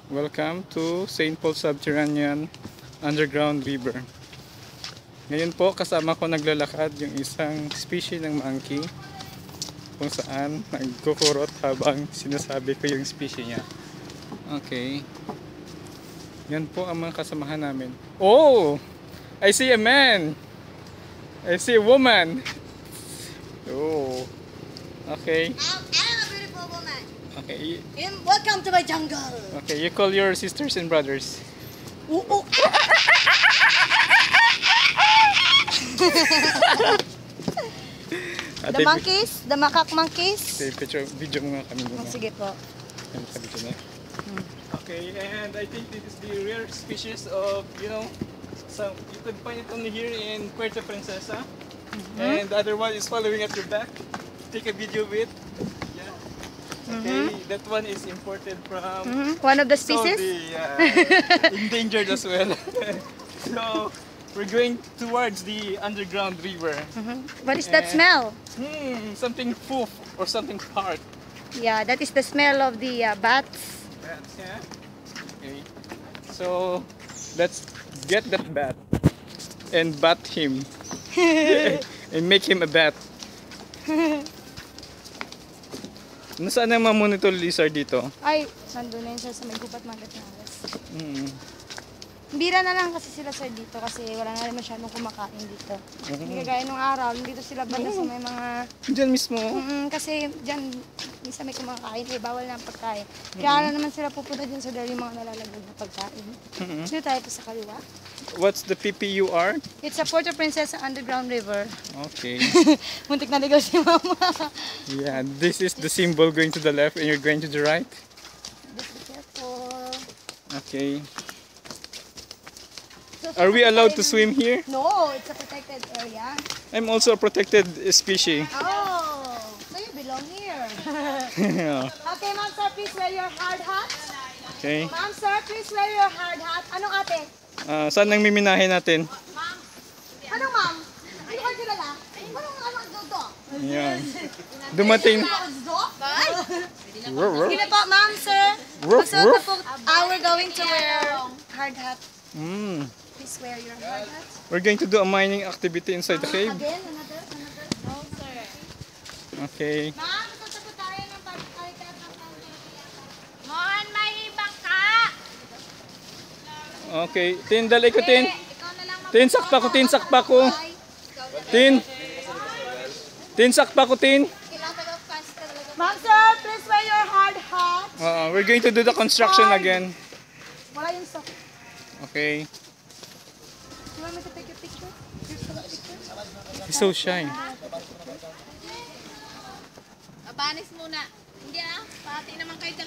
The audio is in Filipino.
Welcome to St. Paul Subterranean Underground River. Ngayon po kasama ko naglalakad yung isang species ng monkey kung saan nagkukurot habang sinasabi ko yung species niya. Okay. Yan po ang mga kasamahan namin. Oh! I see a man! I see a woman! Oh. Okay. I'm a beautiful woman. Okay. Welcome to my jungle. Okay, you call your sisters and brothers. Ooh, ooh. The monkeys, the macaque monkeys. Okay, video mo nga kami muna. Sige po. Yan sa video na. Okay, and I think this is the rare species of, some you could find it only here in Puerto Princesa. And the other one is following at your back. Take a video of it. Yeah. Okay, that one is imported from One of the species. Saudi, endangered as well. So we're going towards the underground river. What is that smell? Something poof or something hard. Yeah, that is the smell of the bats. Bats, yeah. Okay. So let's get that bat and bat him and make him a bat. Nasaan ang mga monitor lizard dito? Ay, nandun na yun siya sa may gubat magat na alas. Bira na lang kasi sila sir dito kasi wala na rin masyadong kumakain dito. Hindi kagaya nung araw, dito sila banda sa may mga... Diyan mismo. Kasi dyan, minsan may kumakain, bawal na ang pagkain. Kaya naman sila pupunta dyan sa dali mga nalalagod na pagkain. Dito tayo po sa kaliwa. What's the PPUR? It's a Puerto Princesa Underground River. Okay. Muntik na ligaw si mama. Yeah, this is the symbol going to the left and you're going to the right. Just be careful. Okay. Are we allowed to swim here? No, it's a protected area. I'm also a protected species. Oh, so you belong here. Yeah. Okay, ma'am sir, please wear your hard hat. Okay. Ma'am sir, please wear your hard hat. Anong ate? Saan nang miminahin natin? Ma'am. Anong ma'am? Hindi ko kilala. Anong dodo? Yan. Dumating. Sige po, ma'am sir. Masuot na po. We're going to wear hard hat. Please wear your hard hat. We're going to do a mining activity inside the cave. Again, another. No, sir. Okay. Ma'am, sasagot tayo ng pagkakalitan ng Mon, may bangka! Okay. Tin, dali ko, Tin. Ikaw na lang Tin, sakpa ko, Tin, sakpa ko. Tin. Tin, sakpa ko, Tin. Ma'am sir, please wear your hard hat. We're going to do the construction again. Wala yung sock. Okay. You want me to take a picture? Here's the picture. He's so shy. Abanis muna. Hindi pati naman kayo